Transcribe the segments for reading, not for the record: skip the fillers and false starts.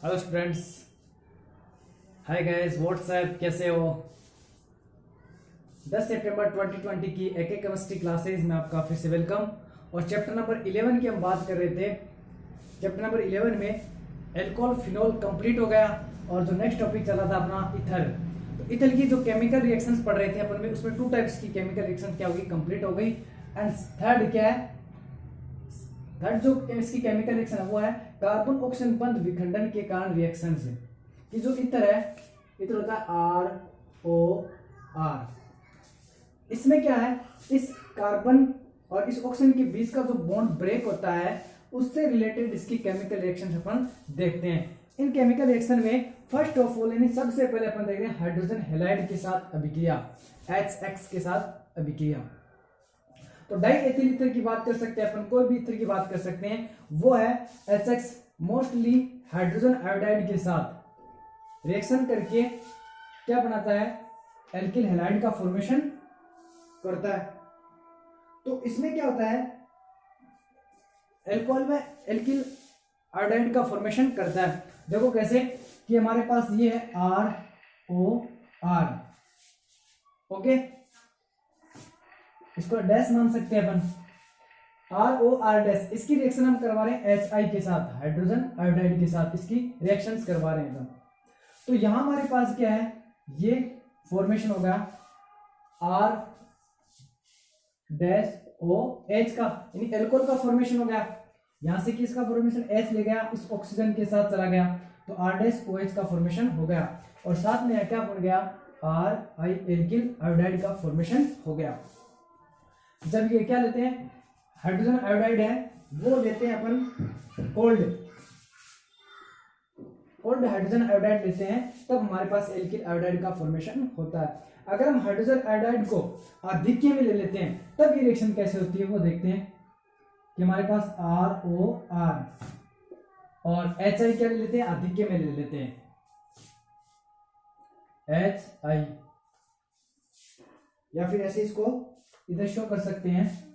Hello students, hi guys, WhatsApp, कैसे हो। 10 सितंबर 2020 की एक केमिस्ट्री क्लासेज में आपका फिर से वेलकम। और चैप्टर नंबर 11 की हम बात कर रहे थे। चैप्टर नंबर 11 में एल्कोहल फिनोल कंप्लीट हो गया और जो नेक्स्ट टॉपिक चला था अपना इथर। तो इथर की जो केमिकल रिएक्शंस पढ़ रहे थे अपन में, उसमें 2 टाइप्स की केमिकल रिएक्शन क्या होगी, कंप्लीट हो गई। एंड थर्ड क्या है, थर्ड जो इसकी केमिकल रिएक्शन है वो है कार्बन ऑक्सीजन बंध विखंडन के कारण रिएक्शन से। कि जो इतर है, इतर होता है ROR। इसमें क्या है, इस कार्बन और इस ऑक्सीजन के बीच का जो बॉन्ड ब्रेक होता है उससे रिलेटेड इसकी केमिकल रिएक्शन अपन देखते हैं। इन केमिकल रिएक्शन में फर्स्ट ऑफ ऑल यानी सबसे पहले अपन देख रहे हैं हाइड्रोजन हैलाइड के साथ अभिक्रिया, HX के साथ अभिक्रिया। तो डाई एथिल ईथर की बात कर सकते हैं अपन, कोई भी ईथर की बात कर सकते हैं, वो है HX मोस्टली हाइड्रोजन आयोडाइड के साथ रिएक्शन करके क्या बनाता है, एल्किल हैलाइड का फॉर्मेशन करता है। तो इसमें क्या होता है, एल्कोहल में एल्किल आयोडाइड का फॉर्मेशन करता है। देखो कैसे कि हमारे पास ये है ROR, ओके, इसको डैश मान सकते हैं अपन, ROR डैश। इसकी रिएक्शन हम करवा रहे हैं HI के साथ, हाइड्रोजन आयोडाइड के साथ इसकी रिएक्शंस करवा रहे हैं। तो यहां हमारे पास क्या है, ये फॉर्मेशन होगा R डैश OH का, यानी एल्कोहल का फॉर्मेशन हो गया। यहां से किसका फॉर्मेशन, H ले गया, इस ऑक्सीजन के साथ चला गया, तो R डैश OH का फॉर्मेशन हो गया। और साथ में क्या बन गया, RI एल्किल आयोडाइड का फॉर्मेशन हो गया। जब ये क्या लेते हैं, हाइड्रोजन आयोडाइड है वो लेते हैं अपन कोल्ड हाइड्रोजन आयोडाइड लेते हैं, तब हमारे पास एल्किल आयोडाइड का फॉर्मेशन होता है। अगर हम हाइड्रोजन आयोडाइड को आधिक्य में ले लेते हैं तब ये रिएक्शन कैसे होती है वो देखते हैं। कि हमारे पास ROR और HI क्या ले लेते हैं, आधिक्य में ले लेते हैं, HI, या फिर ऐसे इसको इधर शो कर सकते हैं,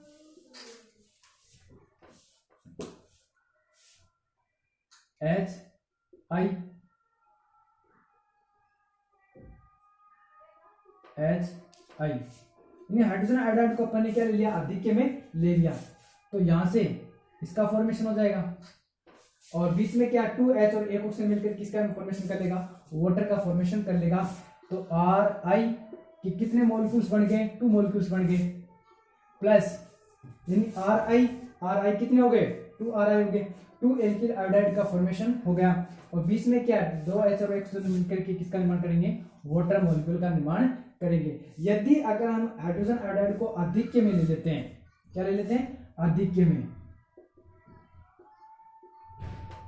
HI यानी हाइड्रोजन आयोडाइड को अपन ने क्या ले लिया, आधिक्य में ले लिया। तो यहां से इसका फॉर्मेशन हो जाएगा और बीच में क्या 2H और एक ऑक्सीजन मिलकर किसका फॉर्मेशन कर लेगा, वाटर का फॉर्मेशन कर लेगा। तो RI कि कितने मॉलिक्यूल्स बन गए, 2 मॉलिक्यूल्स बन गए, प्लस यानी RI कितने हो गए, 2 RI हो गए, 2 एल्किल आयोडाइड का फॉर्मेशन हो गया। और बीच में क्या 2H और एक मिलकर के किसका निर्माण करेंगे, वाटर मॉलिक्यूल का निर्माण करेंगे। यदि अगर हम हाइड्रोजन आयोडाइड को आधिक्य में ले लेते हैं, क्या ले लेते हैं, आधिक्य में,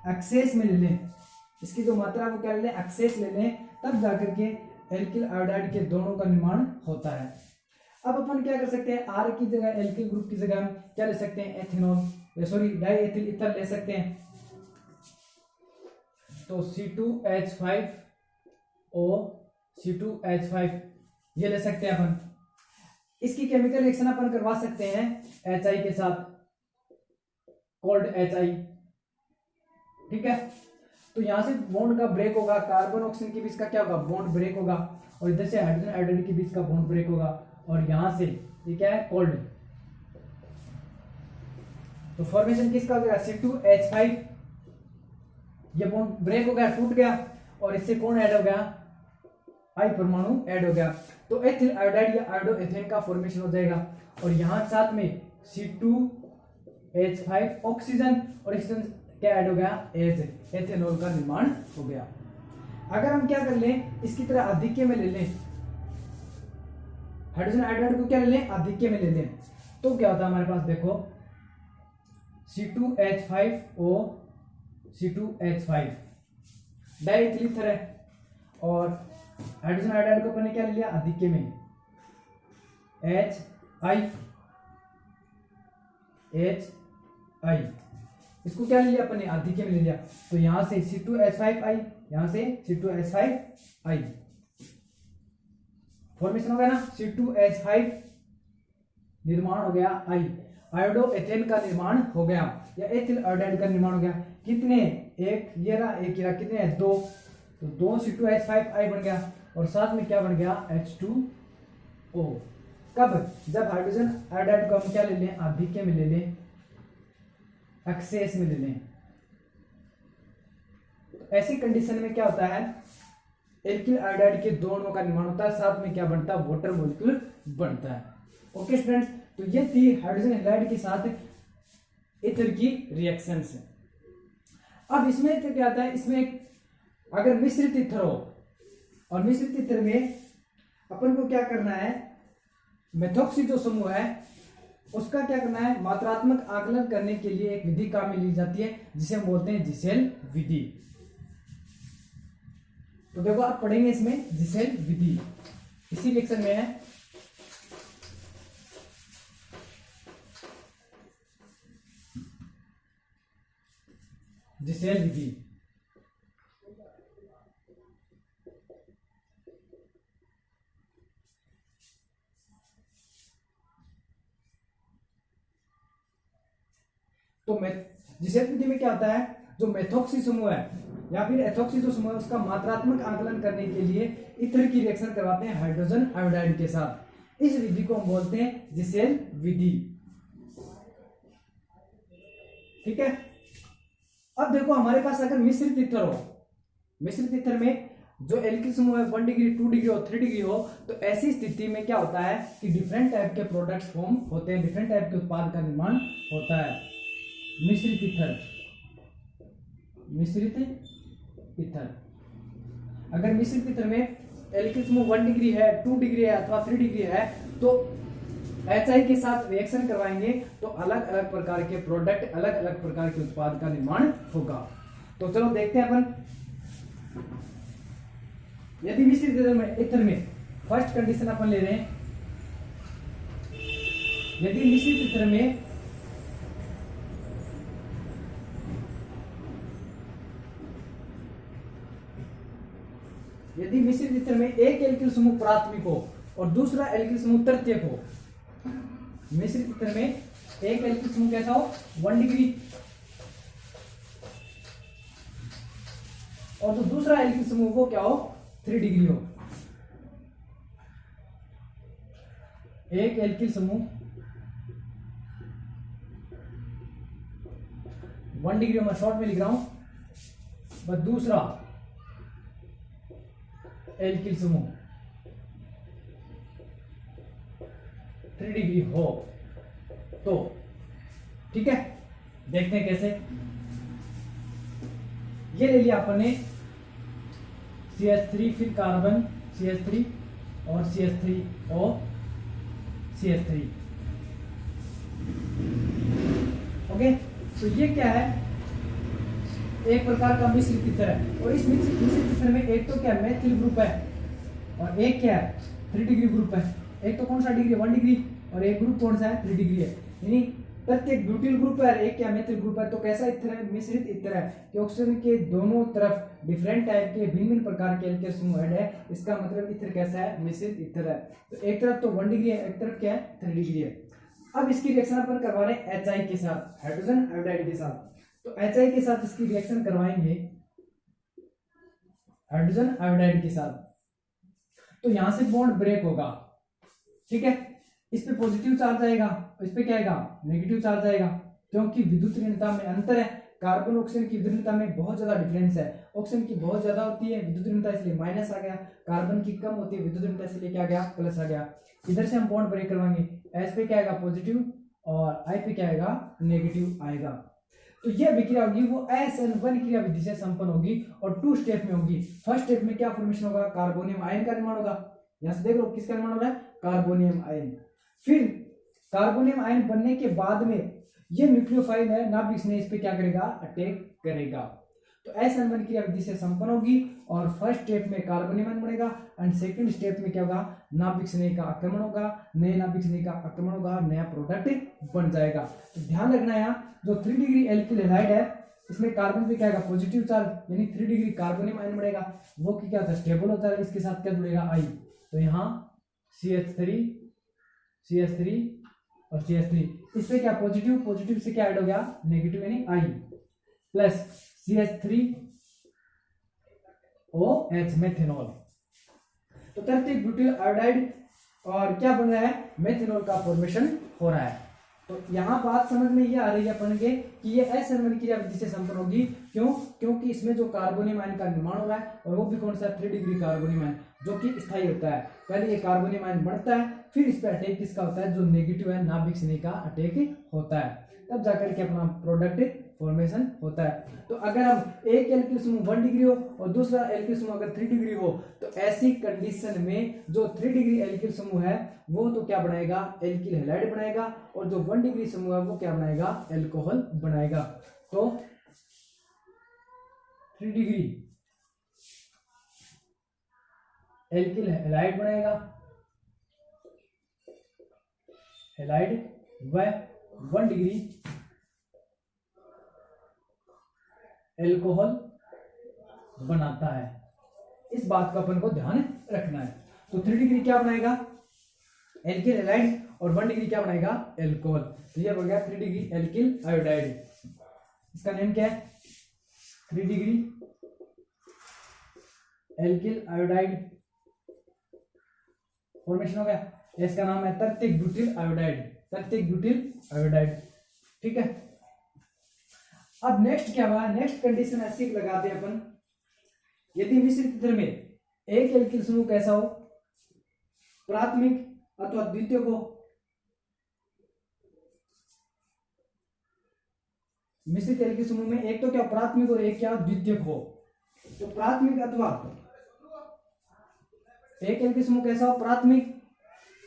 एक्सेस में ले लें, इसकी जो मात्रा वो क्या ले लें, एक्सेस ले लें, तब जाकर के एल्किल आयोडाइड के दोनों का निर्माण होता है। अब अपन क्या कर सकते हैं, R की जगह एल्किल ग्रुप की जगह हम क्या ले सकते हैं, ethanol, sorry die ethyl ether ले सकते हैं। तो C2H5O C2H5 ये ले सकते हैं अपन। इसकी केमिकल रिएक्शन अपन करवा सकते हैं HI के साथ, कोल्ड HI, ठीक है। तो यहां से बॉन्ड का ब्रेक होगा, कार्बन ऑक्सीजन के बीच का क्या होगा, बॉन्ड ब्रेक होगा, और इधर से हाइड्रोजन आयोडाइड के बीच का बॉन्ड ब्रेक होगा, और यहां से ये क्या है, कोल्ड। तो फॉर्मेशन किसका हो गया, C2H5, ये बॉन्ड ब्रेक हो गया, टूट गया, और इससे कौन ऐड हो गया, I परमाणु ऐड हो गया। तो एथिल आयोडाइड या आयोडो एथेन का फॉर्मेशन हो जाएगा। और यहां साथ में C2H5 ऑक्सीजन और ऑक्सीजन क्या ऐड हो गया, एथेनॉल का निर्माण हो गया। अगर हम क्या कर लें, इसकी तरह आधिक्य में ले लें, हाइड्रोजन आयोडाइड को क्या ले लें, आधिक्य में ले लें, तो क्या होता है हमारे पास, देखो C2H5O C2H5 die ethyl ether है, और हाइड्रोजन आयोडाइड को अपन ने क्या ले लिया, आधिक्य में, HI इसको क्या ले लिया अपन ने, आधिक्य में ले लिया। तो यहां से C2H5I, यहां से C2H5I फॉर्मेशन हो गया ना, C2H5 निर्माण हो गया I, आयोडो एथेन का निर्माण हो गया, या एथिल आयोडाइड का निर्माण हो गया। कितने, एक ये रहा, एक ये रहा, कितने हैं 2, तो 2 C2H5 बन गया और साथ में क्या बन गया H2O। कब? जब हाइड्रोजन आयोडाइड को हम क्या ले लें, आधिक्य में ले लें, एक्सेस में ले लें। तो ऐसी कंडीशन में क्या होता है, एल्किल आयोडाइड के 2 अणुओं का निर्माण होता है, साथ में क्या बनता है, वाटर मॉलिक्यूल बनता है। ओके स्टूडेंट्स, तो ये थी हाइड्रोजन हैलाइड के साथ ईथर की रिएक्शंस। अब इसमें तो क्या आता है, इसमें अगर मिश्रित ईथर हो और मिश्रित ईथर में अपन को क्या करना है, मेथोक्सी जो समूह है उसका क्या करना है, मात्रात्मक आकलन करने के लिए एक विधि काम में ली जाती है जिसे हम बोलते हैं जिसेल विधि। तो देखो आप पढ़ेंगे इसमें जिसेल विधि, इसी लेक्चर में है। जिसेल विधि तो जिसेल विधि में क्या होता है, जो मेथोक्सी समूह है या फिर एथोक्सी जो समूह है उसका मात्रात्मक आकलन करने के लिए ईथर की रिएक्शन करवाते हैं हाइड्रोजन आयोडाइड के साथ। इस विधि को हम बोलते हैं जिसेल विधि। ठीक है, अब देखो हमारे पास अगर मिश्रित ईथर हो, मिश्रित ईथर में जो एल्किल समूह है 1 डिग्री 2 डिग्री और 3 डिग्री हो, तो ऐसी स्थिति में क्या होता है कि डिफरेंट टाइप के प्रोडक्ट्स फॉर्म होते हैं, डिफरेंट टाइप के उत्पाद का निर्माण होता है। मिश्रित ईथर, मिश्रित ईथर, अगर मिश्रित ईथर में एल्किल समूह 1 डिग्री है, 2 डिग्री है अथवा 3 डिग्री है, तो HI के साथ रिएक्शन करवाएंगे तो अलग अलग प्रकार के प्रोडक्ट, अलग अलग प्रकार के उत्पाद का निर्माण होगा। तो चलो देखते हैं अपन, यदि मिश्रित ईथर में फर्स्ट कंडीशन अपन ले रहे हैं, यदि मिश्रित ईथर में एक एल्किल समूह प्राथमिक हो और दूसरा एल्किल समूह तृतीयक हो, मिश्रित ईथर में एक एल्किल समूह कैसा हो 1 डिग्री और तो दूसरा एल्किल समूह वो क्या हो 3 डिग्री हो। एक एल्किल समूह 1 डिग्री मैं शॉर्ट में लिख रहा हूं, बस दूसरा एल्किल समूह 3 डिग्री हो, तो ठीक है देखते हैं कैसे। ये ले लिया अपन ने CH3, फिर कार्बन CH3 और CH3 और CH3। ओके, तो ये क्या है, एक प्रकार का मिश्रित ईथर है और इस मिश्रित ईथर में एक तो क्या है मेथिल ग्रुप है और एक क्या है 3 डिग्री ग्रुप है। एक तो कौन सा डिग्री 1 डिग्री और एक ग्रुप कौन सा है 3 डिग्री है, यानी प्रत्येक ब्यूटिल ग्रुप है, एक क्या मेथिल ग्रुप है। तो कैसा ईथर है, मिश्रित ईथर है कि ऑक्सीजन के दोनों तरफ डिफरेंट टाइप के भिन्न भिन्न प्रकार के एल्किल समूह ऐड है, इसका मतलब ईथर कैसा है, मिश्रित ईथर है। तो एक तरफ तो 1 डिग्री है, एक तरफ क्या है 3 डिग्री है। अब इसकी रिएक्शन अपन करवा रहे हैं HI के साथ, हाइड्रोजन आयोडाइड के साथ। तो HI के साथ इसकी रिएक्शन करवाएंगे हाइड्रोजन आयोडाइड के साथ, तो यहां से बॉन्ड ब्रेक होगा। ठीक है, इस पे पॉजिटिव चार्ज आएगा, इस पे क्या आएगा नेगेटिव चार्ज आएगा, क्योंकि विद्युत ऋणता में अंतर है। कार्बन ऑक्सीजन की विद्युत ऋणता में बहुत ज्यादा डिफरेंस है, ऑक्सीजन की बहुत ज्यादा होती है विद्युत ऋणता इसलिए माइनस आ गया, कार्बन की कम होती है विद्युत ऋणता इसलिए क्या आ गया प्लस आ गया। इधर से हम बॉन्ड ब्रेक करवाएंगे, एस पे क्या आएगा पॉजिटिव और आई पे क्या आएगा नेगेटिव आएगा। तो यह विक्रिया होगी वो SN1 क्रिया विधि से संपन्न होगी और 2 स्टेप में होगी। फर्स्ट स्टेप में क्या फॉर्मेशन होगा, कार्बोनियम आयन का निर्माण होगा। यहां से देख लो किसका निर्माण हो रहा है, कार्बोनियम आयन। फिर कार्बोनियम आयन बनने के बाद में ये न्यूक्लियोफाइल है नाभिक स्नेह इस पे क्या करेगा अटैक करेगा। तो SN1 क्रिया विधि से संपन्न होगी और फर्स्ट स्टेप में कार्बोनियम आयन बनेगा एंड सेकंड स्टेप में क्या होगा नाभिक स्नेह का आक्रमण होगा, नए नाभिक स्नेह का आक्रमण होगा, नया प्रोडक्ट बन जाएगा। तो ध्यान रखना यहाँ जो 3 डिग्री एल्किल हैलाइड है इसमें कार्बन पे क्या आएगा पॉजिटिव चार्ज, यानी 3 डिग्री कार्बोनियम आयन बनेगा, वो क्या होता है स्टेबल होता है, इसके साथ क्या जुड़ेगा आई। तो यहाँ CH3 और CH3 इस पे क्या पॉजिटिव, पॉजिटिव से क्या ऐड हो गया नेगेटिव यानी आई, प्लस CH3OH मेथेनॉल। तो तृतीयक ब्यूटिल आयोडाइड और क्या बन रहा है, मेथेनॉल का फॉर्मेशन हो रहा है। तो यहाँ बात समझ में ये आ रही है अपन के कि ये SN1 क्रिया विधि से संपन्न होगी। क्यों? क्योंकि इसमें जो कार्बोनियम आयन का निर्माण हो रहा है और वो भी कौन सा, 3 डिग्री कार्बोनियम आयन, जो कि स्थायी होता है। पहले ये कार्बोनियम आयन बढ़ता है, फिर इस पे अटैक किसका होता है, जो नेगेटिव है नाभिक से का अटैक होता है, तब जाकर के अपना प्रोडक्ट फॉर्मेशन होता है। तो अगर हम एक एल्किल समूह 1 डिग्री हो और दूसरा एल्किल समूह अगर 3 डिग्री हो, तो ऐसी कंडीशन में जो 3 डिग्री एल्किल समूह है वो तो क्या बनाएगा, एल्किल हैलाइड बनाएगा, और जो 1 डिग्री समूह है वो क्या बनाएगा, एल्कोहल बनाएगा। तो 3 डिग्री एल्किल हैलाइड बनाएगा, हैलाइड, व 1 डिग्री एल्कोहल बनाता है। इस बात का अपन को ध्यान रखना है। तो 3 डिग्री क्या बनाएगा, एल्किल हैलाइड, और 1 डिग्री क्या बनाएगा, एल्कोहल। तो ये हो गया 3 डिग्री एल्किल आयोडाइड। इसका नेम क्या है, 3 डिग्री एल्किल आयोडाइड फॉर्मेशन हो गया। इसका नाम है तृतीयक ब्यूटिल आयोडाइड, तृतीयक ब्यूटिल आयोडाइड। ठीक है। अब नेक्स्ट क्या हुआ, नेक्स्ट कंडीशन ऐसी लगाते हैं अपन, यदि मिश्रित ईथर में एक एल्किल समूह कैसा हो, प्राथमिक अथवा द्वितीयक हो। मिश्रित एल्किल समूह में एक तो क्या प्राथमिक और एक क्या द्वितीयक हो। तो प्राथमिक अथवा एक एल्किल समूह कैसा हो, प्राथमिक,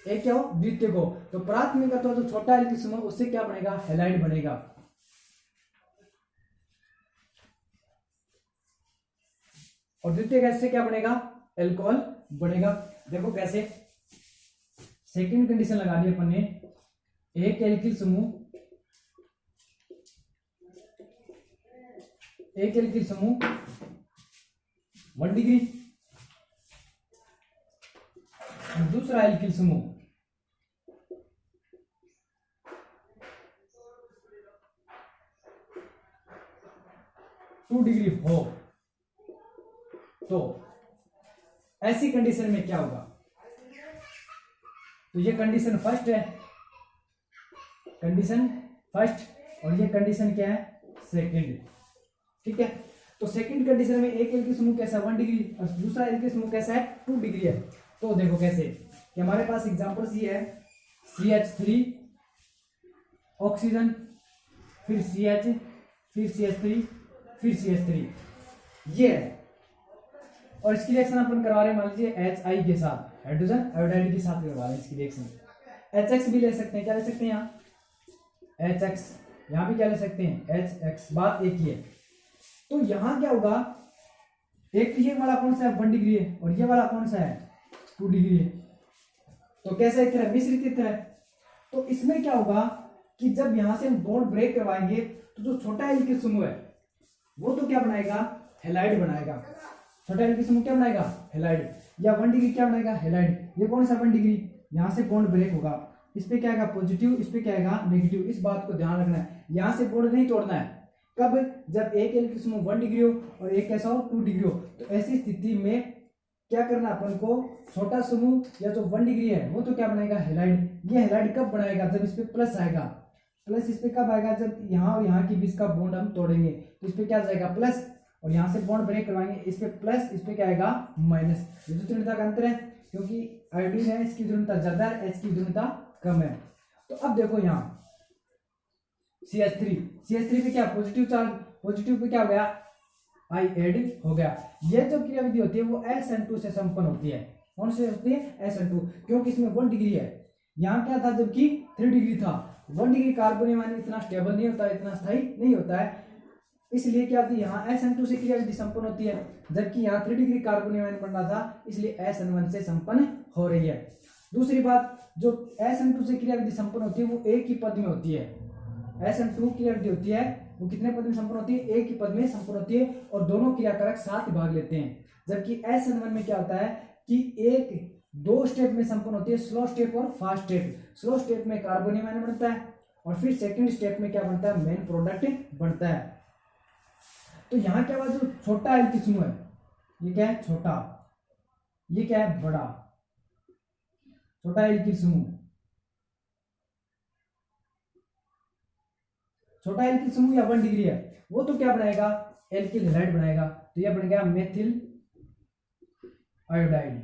एक क्या हो, द्वितीयक हो। तो प्राथमिक अथवा जो छोटा एल्किल समूह उससे क्या बनेगा, हैलाइड बनेगा। और द्वितीय गैस से क्या बनेगा, एल्कोहल बनेगा। देखो कैसे, सेकंड कंडीशन लगा दी अपन ने, एक एल्किल समूह 1 डिग्री, दूसरा एल्किल समूह 2 डिग्री हो। तो ऐसी कंडीशन में क्या होगा, तो ये कंडीशन फर्स्ट है, कंडीशन फर्स्ट, और ये कंडीशन क्या है, सेकंड। ठीक है। तो सेकंड कंडीशन में एक एल्किल समूह कैसा है, 1 डिग्री, और दूसरा एल्किल समूह कैसा है, 2 डिग्री है। तो देखो कैसे कि हमारे पास एग्जांपल्स ये है, CH3 ऑक्सीजन, फिर CH, फिर CH3, फिर CH3, ये है। और इसकी रिएक्शन अपन करवा रहे हैं मान लीजिए HI के साथ, हाइड्रोजन आयोडाइड के साथ करवा रहे हैं इसकी रिएक्शन। HX भी ले सकते हैं, क्या ले सकते हैं यहाँ, HX, यहाँ भी क्या ले सकते हैं, HX, बात एक ही है। तो यहाँ क्या होगा, एक ये वाला कौन सा है, 1 डिग्री है, और ये वाला कौन सा है, 2 डिग्री है। तो कैसा ईथर है, मिश्रित ईथर है। तो इसमें क्या होगा कि जब यहां से हम बॉन्ड ब्रेक करवाएंगे तो जो छोटा एल्किल समूह है वो तो क्या बनाएगा, हैलाइड बनाएगा। छोटा एल्किल समूह क्या बनाएगा, हैलाइड, या 1 डिग्री क्या बनाएगा, हैलाइड। ये कौन सा 1 डिग्री, यहां से बॉन्ड ब्रेक होगा, इस पे क्या आएगा पॉजिटिव, इस पे क्या आएगा नेगेटिव। इस बात को ध्यान रखना है, यहां से बॉन्ड नहीं तोड़ना है। कब, जब एक एल्किल समूह 1 डिग्री हो और एक कैसा हो, 2 डिग्री हो। तो ऐसी स्थिति में क्या करना अपन को, छोटा समूह या जो 1 डिग्री है वो तो क्या बनाएगा, हैलाइड। ये हैलाइड कब बनाएगा, जब इस पे प्लस आएगा। प्लस इस पे कब आएगा, जब यहाँ और यहाँ के बीच का बॉन्ड हम तोड़ेंगे तो इस पे क्या जाएगा प्लस, और यहाँ से बॉन्ड ब्रेक करवाएंगे, इस पे प्लस, इस पे क्या आएगा माइनस। ये जो तीव्रता का अंतर है, क्योंकि आयोडीन है इसकी तीव्रता ज्यादा है, H की तीव्रता कम है। तो अब देखो यहाँ CH3 पे क्या पॉजिटिव चार्ज, पॉजिटिव पे क्या हो गया, I ऐड हो गया। ये जो क्रियाविधि होती है वो SN2 से संपन्न होती है। कौन से होती है, SN2, क्योंकि इसमें 1 डिग्री है। यहाँ क्या था, जबकि 3 डिग्री था। 1 डिग्री कार्बोनियम आयन इतना स्टेबल नहीं होता, इतना स्थायी नहीं होता है, इसलिए क्या होती है यहाँ SN2 से क्रियाविधि संपन्न होती है। जबकि यहाँ 3 डिग्री कार्बोनियम आयन बनना था, इसलिए SN1 से संपन्न हो रही है। दूसरी बात, जो SN2 से क्रियाविधि संपन्न होती है वो एक ही पद में होती है। SN2 क्रियाविधि होती है वो कितने पद में संपन्न होती है, एक ही पद में संपन्न होती है, और दोनों क्रियाकारक साथ भाग लेते हैं। जबकि SN1 में क्या होता है कि एक 2 स्टेप में संपन्न होती है, स्लो स्टेप और फास्ट स्टेप। स्लो स्टेप में कार्बोनियम आयन बनता है, और फिर सेकंड स्टेप में क्या बनता है, मेन प्रोडक्ट बनता है। तो यहाँ क्या हुआ, जो छोटा एल्किल समूह है ये क्या है, छोटा, ये क्या है, बड़ा। छोटा एल्किल समूह, छोटा एल्किल समूह या 1 डिग्री है, वो तो क्या बनाएगा, एल्किल हैलाइड बनाएगा। तो यह बन गया मेथिल आयोडाइड।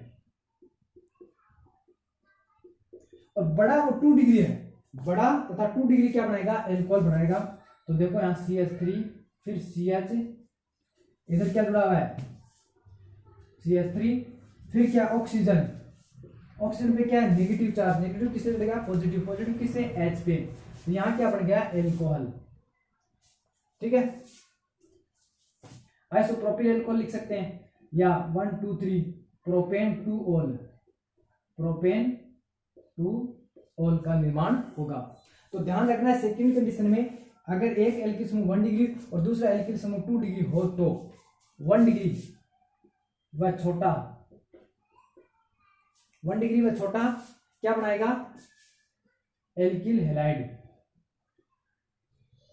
और बड़ा वो 2 डिग्री है, बड़ा तथा 2 डिग्री क्या बनाएगा, एल्कोहल बनाएगा। तो देखो यहाँ CH3 फिर CH, इधर क्या जुड़ा हुआ है, CH3 फिर क्या, ऑक्सीजन, ऑक्सीजन पे क्या है, नेगेटिव चार्ज, नेगेटिव किससे जुड़ेगा, पॉजिटिव, पॉजिटिव किससे, H पे। तो यहाँ क्या बन गया, एल्कोहल। ठीक है, आइसोप्रोपिल एल्कोहल लिख सकते हैं, या 1 2 3 propane two all, propane two all का निर्माण होगा। तो ध्यान रखना है सेकंड कंडीशन में अगर एक एल्किल समूह 1 डिग्री और दूसरा एल्किल समूह 2 डिग्री हो तो 1 डिग्री व छोटा, 1 डिग्री व छोटा क्या बनाएगा, एल्किल हैलाइड,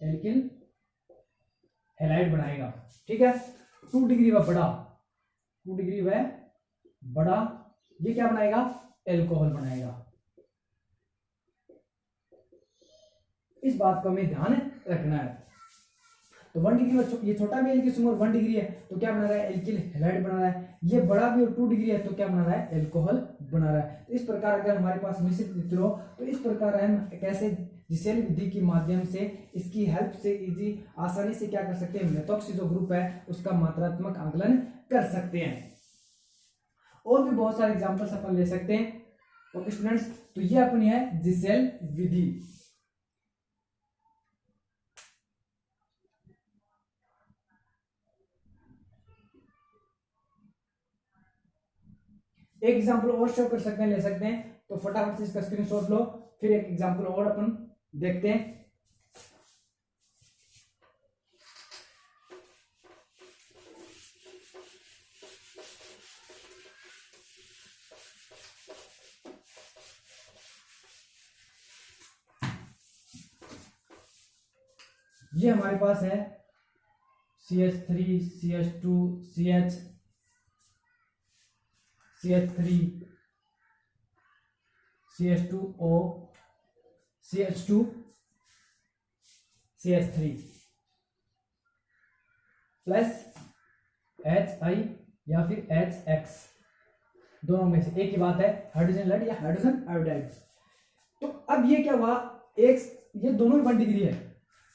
एल्किल हैलाइड बनाएगा। ठीक है, 2 डिग्री व बड़ा, 2 डिग्री व बड़ा ये क्या बनाएगा, एल्कोहल बनाएगा। इस बात को हमें ध्यान रखना है। तो 1 डिग्री ये छोटा भी एल्किल समूह 1 डिग्री है तो क्या बना रहा है, एल्किल हैलाइड बना रहा है। ये बड़ा भी और 2 डिग्री है तो क्या बना रहा है, एल्कोहल बना रहा है। तो इस प्रकार अगर हमारे पास मिश्रित मित्र हो तो इस प्रकार हम कैसे जिसेल विधि के माध्यम से इसकी हेल्प से इजी आसानी से क्या कर सकते हैं, मेथोक्सी जो ग्रुप है उसका मात्रात्मक आंकलन कर सकते हैं। और भी बहुत सारे एग्जांपल्स अपन ले सकते हैं। ओके स्टूडेंट्स, तो ये अपनी है जिसेल विधि। एक एग्जांपल और शो कर सकते हैं, ले सकते हैं, तो फटाफट से इसका स्क्रीनशॉट लो, फिर एक एग्जांपल और अपन देखते हैं। ये हमारे पास है CH3 CH2 CH CH3 CH2O CH2 CH3 plus HI या फिर HX, दोनों में से एक ही बात है, हाइड्रोजन लेड या हाइड्रोजन आयोडाइड। तो अब ये क्या हुआ, एक ये दोनों ही 1 डिग्री है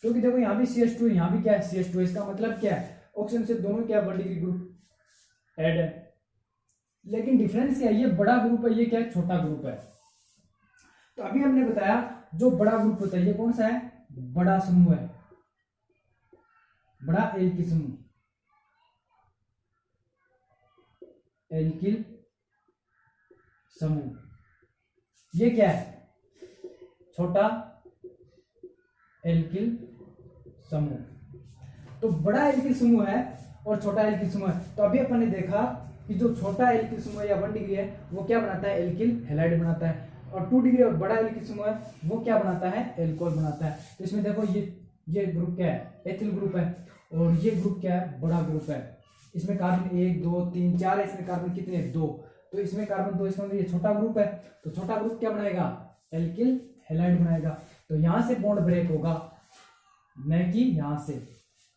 क्योंकि देखो यहाँ भी CH2 यहाँ भी क्या है CH2, इसका मतलब क्या है, ऑक्सीजन से दोनों क्या 1 डिग्री ग्रुप ऐड है। लेकिन डिफरेंस क्या है, ये बड़ा ग्रुप है, ये क्या है, छोटा ग्रुप है। तो अभी हमने बताया जो बड़ा ग्रुप होता है ये कौन सा है, बड़ा समूह है, बड़ा एल्किल समूह, एल्किल समूह। ये क्या है, छोटा एल्किल समूह। तो बड़ा एल्किल समूह है और छोटा एल्किल समूह है। तो अभी अपन ने देखा कि जो छोटा एल्किल समूह या 1 डिग्री है वो क्या बनाता है, एल्किल हैलाइड बनाता है, और 2 डिग्री और बड़ा एल्किल समूह है वो क्या बनाता है, एल्कोहल बनाता है। तो इसमें देखो ये ग्रुप क्या है, एथिल ग्रुप है, और ये ग्रुप क्या है, बड़ा ग्रुप है। इसमें कार्बन 1 2 3 4 है, इसमें कार्बन कितने, 2, तो इसमें कार्बन 2, इसमें ये छोटा ग्रुप है। तो छोटा ग्रुप क्या बनाएगा, एल्किल हैलाइड बनाएगा। तो यहां से बॉन्ड ब्रेक होगा, न कि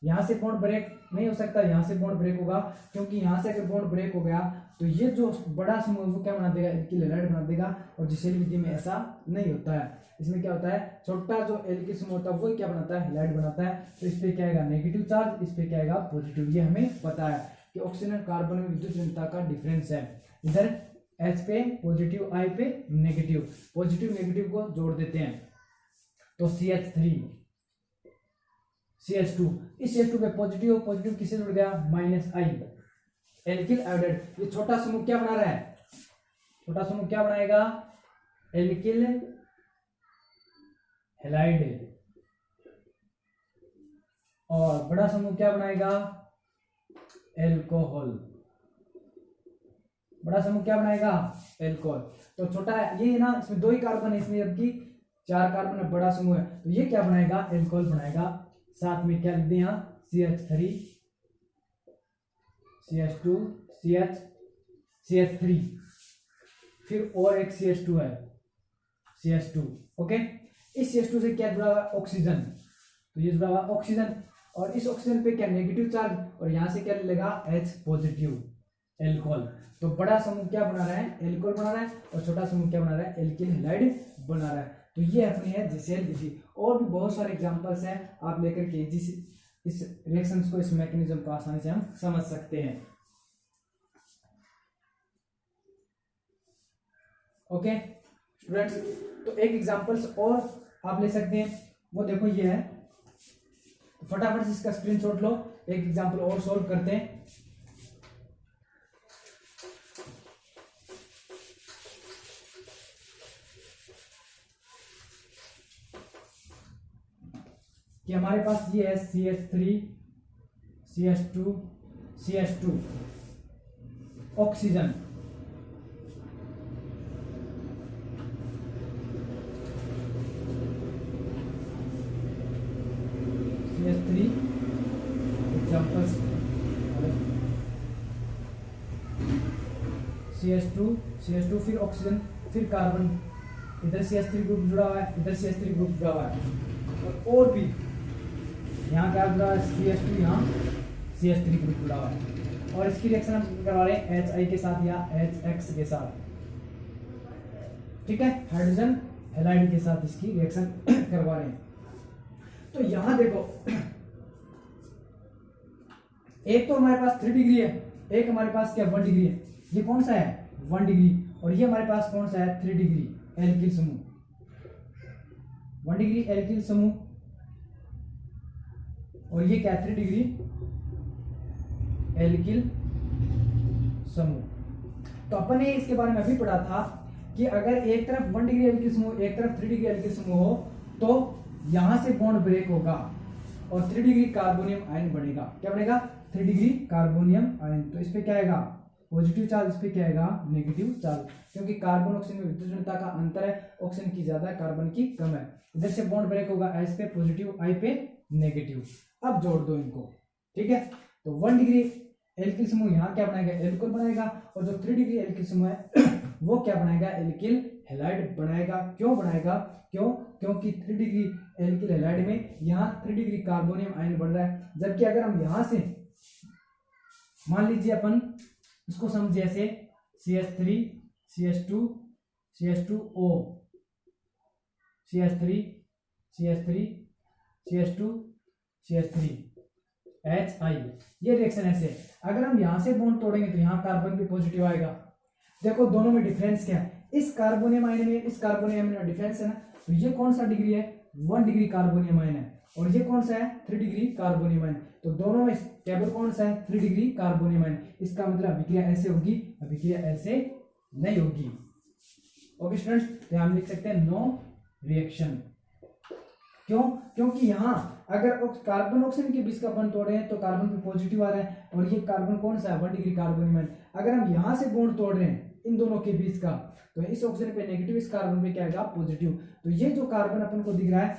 यहां से बॉन्ड ब्रेक नहीं हो सकता, यहां से बॉन्ड ब्रेक होगा, क्योंकि यहां से अगर बॉन्ड ब्रेक हो गया तो ये जो बड़ा समूह वो क्या बना देगा, एल्किल हैलाइड बना देगा। और जिसेल विधि में ऐसा नहीं होता है, इसमें क्या होता है, छोटा जो एल्किल समूह होता है वो क्या बनाता है, हैलाइड बनाता है। तो इस पे क्या आएगा, नेगेटिव चार्ज, इस पे क्या आएगा, पॉजिटिव। ये हमें पता है कि ऑक्सीजन और कार्बन में विद्युत ऋणता का डिफरेंस है। इधर H पे पॉजिटिव, I पे नेगेटिव, पॉजिटिव नेगेटिव को जोड़ देते हैं तो CH3 CH2, इस CH2 पे पॉजिटिव, पॉजिटिव किससे जुड़ गया, -I, एल्किल आयोडाइड। ये छोटा समूह क्या बना रहा है, छोटा समूह क्या बनाएगा, एल्किल हैलाइड, और बड़ा समूह क्या बनाएगा, एल्कोहल। बड़ा समूह क्या बनाएगा, एल्कोहल। तो छोटा ये ना, इसमें 2 ही कार्बन है, इसमें जबकि 4 कार्बन है, बड़ा समूह है, तो ये क्या बनाएगा, एल्कोहल बनाएगा। साथ में क्या लिख दें यहाँ, CH3 CH2 CH CH3, फिर और एक CH2 है CH2। ओके, इस CH2 से क्या जुड़ा हुआ है? ऑक्सीजन। तो ये जुड़ा हुआ ऑक्सीजन, और इस ऑक्सीजन पे क्या नेगेटिव चार्ज, और यहाँ से क्या लेगा H पॉजिटिव, एल्कोहल। तो बड़ा समूह क्या बना रहा है? एल्कोहल बना रहा है, और छोटा समूह क्या बना रहा है? एल्किल हैलाइड बना रहा है। तो ये अपनी है JCl विधि। और भी बहुत सारे एग्जांपल्स हैं, आप लेकर के इस रिएक्शंस को, इस मैकेनिज्म को आसानी से हम समझ सकते हैं। ओके स्टूडेंट्स, तो एक एग्जांपल्स और आप ले सकते हैं, वो देखो ये है। तो फटाफट से इसका स्क्रीनशॉट लो, एक एग्जांपल और सॉल्व करते हैं। कि हमारे पास ये है CH3 CH2 CH2 oxygen, CH3 examples, CH2 फिर ऑक्सीजन, फिर कार्बन, इधर CH3 ग्रुप जुड़ा हुआ है, इधर CH3 ग्रुप जुड़ा हुआ है, और भी यहाँ क्या जुड़ा है? CH2, यहाँ CH3 ग्रुप जुड़ा हुआ है, और इसकी रिएक्शन हम करवा रहे हैं HI के साथ या HX के साथ। ठीक है, हाइड्रोजन हैलाइड के साथ इसकी रिएक्शन करवा रहे हैं। तो यहां देखो, एक तो हमारे पास 3 डिग्री है, एक हमारे पास क्या 1 डिग्री है। ये कौन सा है? 1 डिग्री। और ये हमारे पास कौन सा है? 3 डिग्री एल्किल समूह, 1 डिग्री एल्किल समूह, और ये क्या 3 डिग्री एल्किल समूह। तो अपन ने इसके बारे में अभी पढ़ा था कि अगर एक तरफ 1 डिग्री एल्किल समूह, एक तरफ 3 डिग्री एल्किल समूह हो, तो यहां से बॉन्ड ब्रेक होगा और 3 डिग्री कार्बोनियम आयन बनेगा। क्या बनेगा? 3 डिग्री कार्बोनियम आयन। तो इस पे क्या आएगा? पॉजिटिव चार्ज, इस पे क्या आएगा? नेगेटिव चार्ज, क्योंकि कार्बन ऑक्सीजन में विद्युत ऋणता का अंतर है, ऑक्सीजन की ज्यादा है, कार्बन की कम है। इधर से बॉन्ड ब्रेक होगा, एस पे पॉजिटिव, आई पे नेगेटिव। अब जोड़ दो इनको, ठीक है। तो 1 डिग्री एल्किल समूह यहाँ क्या बनाएगा? एल्कोहल बनाएगा, और जो 3 डिग्री एल्किल समूह है वो क्या बनाएगा? एल्किल हैलाइड बनाएगा। क्यों बनाएगा? क्योंकि 3 डिग्री एल्किल हैलाइड में यहाँ 3 डिग्री कार्बोनियम आयन बन रहा है, जबकि अगर हम यहां से मान लीजिए अपन इसको समझे ऐसे CH3 CH2 CH2O CH3 CH3 CH2 CH3 HI, ये रिएक्शन ऐसे। अगर हम यहां से बॉन्ड तोड़ेंगे तो यहाँ कार्बन भी पॉजिटिव आएगा। देखो दोनों में डिफरेंस क्या है? इस कार्बोनियम आयन में, इस कार्बोनियम में डिफरेंस है ना। तो ये कौन सा डिग्री है? 1 डिग्री कार्बोनियम आयन है, और ये कौन सा है? 3 डिग्री कार्बोनियम आयन। तो दोनों में स्टेबल कौन सा है? 3 डिग्री कार्बोनियम आयन। इसका मतलब अभिक्रिया ऐसे होगी, अभिक्रिया ऐसे नहीं होगी। ओके स्टूडेंट्स, तो हम लिख सकते हैं नो रिएक्शन। क्यों? क्योंकि यहाँ अगर कार्बन ऑक्सीजन के बीच का बॉन्ड तोड़े हैं तो कार्बन पे पॉजिटिव आ रहा है, और ये कार्बन कौन सा है? 1 डिग्री कार्बोनियम आयन। अगर हम यहाँ से बॉन्ड तोड़ रहे हैं इन दोनों के बीच का, तो इस ऑक्सीजन पे नेगेटिव, इस कार्बन पे क्या आएगा? पॉजिटिव। तो ये जो कार्बन अपन को दिख रहा है,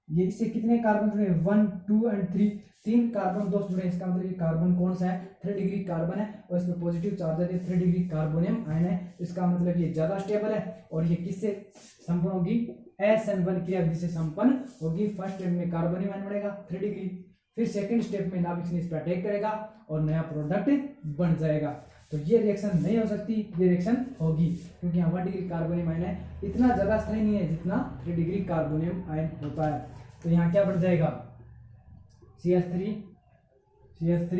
ये इससे कितने कार्बन जुड़े हैं? 1 2 एंड 3, 3 कार्बन दोस्त जुड़े हैं। इसका मतलब ये कार्बन कौन सा है? 3 डिग्री कार्बन है, और इसमें पॉजिटिव चार्ज है, 3 डिग्री कार्बोनियम आयन है। इसका मतलब ये ज्यादा स्टेबल है, और ये किससे संपन्न होगी? SN1 क्रिया विधि से संपन्न होगी। फर्स्ट स्टेप में कार्बोनियम आयन बनेगा 3 डिग्री, फिर सेकंड स्टेप में नाभिक इस पर अटैक करेगा और नया प्रोडक्ट बन जाएगा। तो ये रिएक्शन नहीं हो सकती, ये रिएक्शन होगी, क्योंकि यहाँ 1 डिग्री कार्बोनियम आयन है, इतना ज्यादा स्थायी नहीं है जितना 3 डिग्री कार्बोनियम आयन होता है। तो यहाँ क्या बन जाएगा? CH3 CH3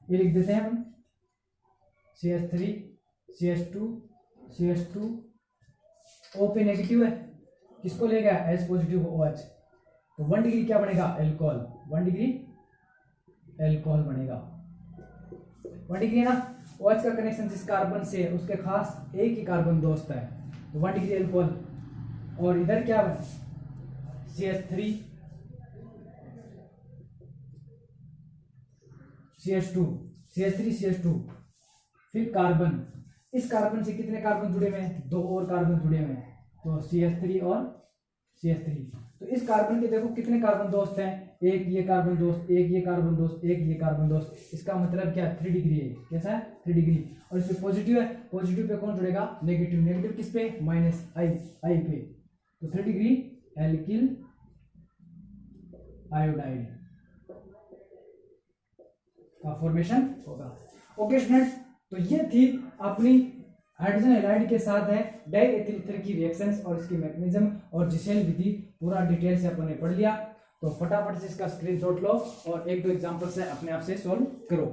ये लिख देते हैं हम, CH3 CH2 CH2 O पे नेगेटिव है, किसको लेगा? H positive OH। तो 1 डिग्री क्या बनेगा? एल्कोहल, 1 डिग्री एल्कोहल बनेगा। 1 डिग्री ना, OH का कनेक्शन जिस कार्बन से उसके खास एक ही कार्बन दोस्त है, तो 1 डिग्री एल्कोहल। और इधर क्या है? CH3 CH2 CH3 CH2, फिर कार्बन, इस कार्बन से कितने कार्बन जुड़े हुए हैं? 2 और कार्बन जुड़े हुए हैं, तो CH3 और CH3। तो इस कार्बन के देखो कितने कार्बन दोस्त हैं, एक ये कार्बन दोस्त, एक ये कार्बन दोस्त, एक ये कार्बन दोस्त, इसका मतलब क्या है 3 डिग्री है, कैसा है 3 डिग्री। और इसमें पॉजिटिव है, पॉजिटिव पे कौन जुड़ेगा नेगेटिव, नेगेटिव किस पे माइनस आई पे, तो 3 डिग्री एल्किल आयोडाइड का फॉर्मेशन होगा। ओके स्टूडेंट्स, तो ये थी अपनी हाइड्रोजन हैलाइड के साथ है डाइएथिल ईथर की रिएक्शंस और इसकी मैकेनिज्म और जिसेल विधि पूरा डिटेल से अपन ने पढ़ लिया। तो फटाफट से इसका स्क्रीनशॉट लो और एक दो एग्जांपल से अपने आप से सॉल्व करो।